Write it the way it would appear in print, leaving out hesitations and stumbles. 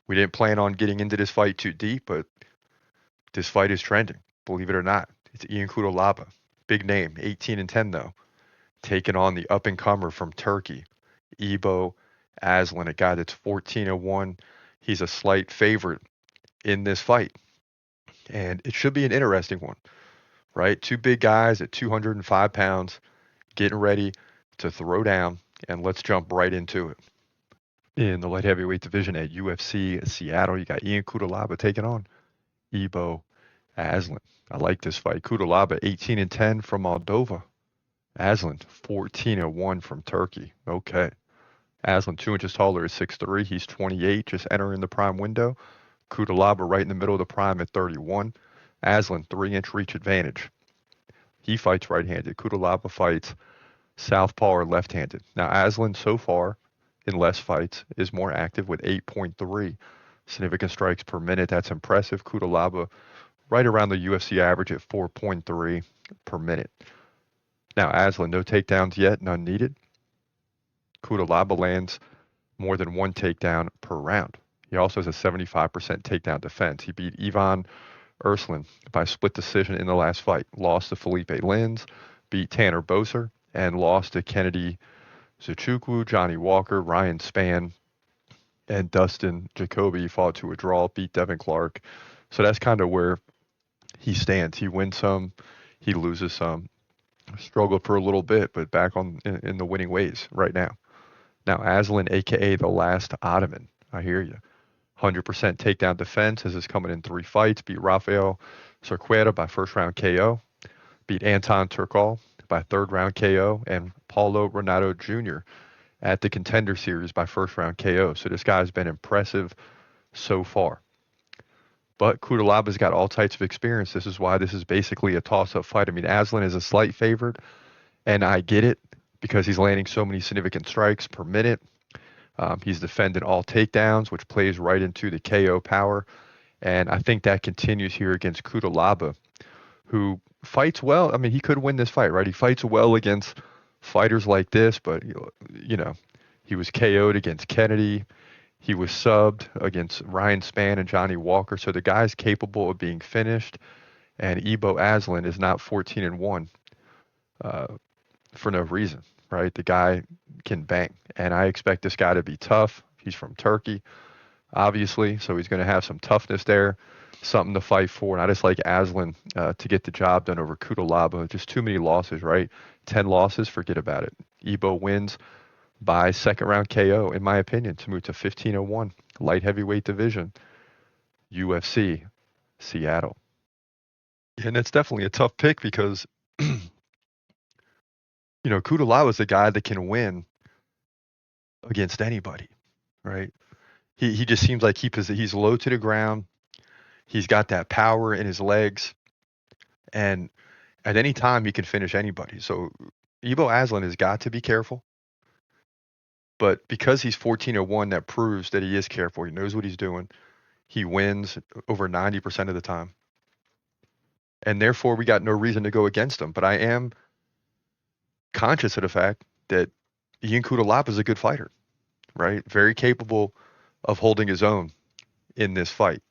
We didn't plan on getting into this fight too deep, but this fight is trending, believe it or not. It's Ion Cutelaba. Big name, 18-10 though, taking on the up-and-comer from Turkey, Ibo Aslan, a guy that's 14-1. He's a slight favorite in this fight, and it should be an interesting one, right? Two big guys at 205 pounds getting ready to throw down, and let's jump right into it. In the light heavyweight division at UFC Seattle, you got Ion Cutelaba taking on Ibo Aslan. I like this fight. Cutelaba 18-10 from Moldova. Aslan 14-1 from Turkey. Okay. Aslan 2 inches taller is 6'3". He's 28, just entering the prime window. Cutelaba right in the middle of the prime at 31. Aslan 3-inch reach advantage. He fights right-handed. Cutelaba fights southpaw or left-handed. Now Aslan so far in less fights is more active with 8.3 significant strikes per minute. That's impressive. Cutelaba right around the UFC average at 4.3 per minute. Now Aslan, no takedowns yet, none needed. Cutelaba lands more than one takedown per round. He also has a 75% takedown defense. He beat Ivan Aslan by split decision in the last fight. Lost to Felipe Lins, beat Tanner Boser, and lost to Kennedy Zuchukwu, Johnny Walker, Ryan Spann, and Dustin Jacoby. Fought to a draw, beat Devin Clark. So that's kind of where he stands. He wins some, he loses some. Struggled for a little bit, but back on in the winning ways right now. Now Aslan, aka the last Ottoman. I hear you. 100% takedown defense. This is coming in 3 fights. Beat Rafael Cerqueira by first round KO. Beat Anton Turkal by third round KO. And Paulo Renato Jr. at the Contender Series by first round KO. So this guy's been impressive so far. But Cutelaba's got all types of experience. This is why this is basically a toss-up fight. I mean, Aslan is a slight favorite, and I get it because he's landing so many significant strikes per minute. He's defending all takedowns, which plays right into the KO power. And I think that continues here against Cutelaba, who fights well. I mean, he could win this fight, right? He fights well against fighters like this, but, you know, he was KO'd against Kennedy. He was subbed against Ryan Spann and Johnny Walker. So the guy's capable of being finished. And Ibo Aslan is not 14-1 uh, for no reason, right? The guy can bang. And I expect this guy to be tough. He's from Turkey, obviously. So he's going to have some toughness there, something to fight for. And I just like Aslan to get the job done over Cutelaba. Just too many losses, right? 10 losses, forget about it. Ibo wins by second round KO, in my opinion, to move to 15-1, light heavyweight division, UFC, Seattle. And it's definitely a tough pick because, Cutelaba is a guy that can win against anybody, right? He just seems like he's low to the ground. He's got that power in his legs, and at any time he can finish anybody. So Ibo Aslan has got to be careful. But because he's 14-1, that proves that he is careful. He knows what he's doing. He wins over 90% of the time. And therefore, we got no reason to go against him. But I am conscious of the fact that Ion Cutelaba is a good fighter, right? Very capable of holding his own in this fight.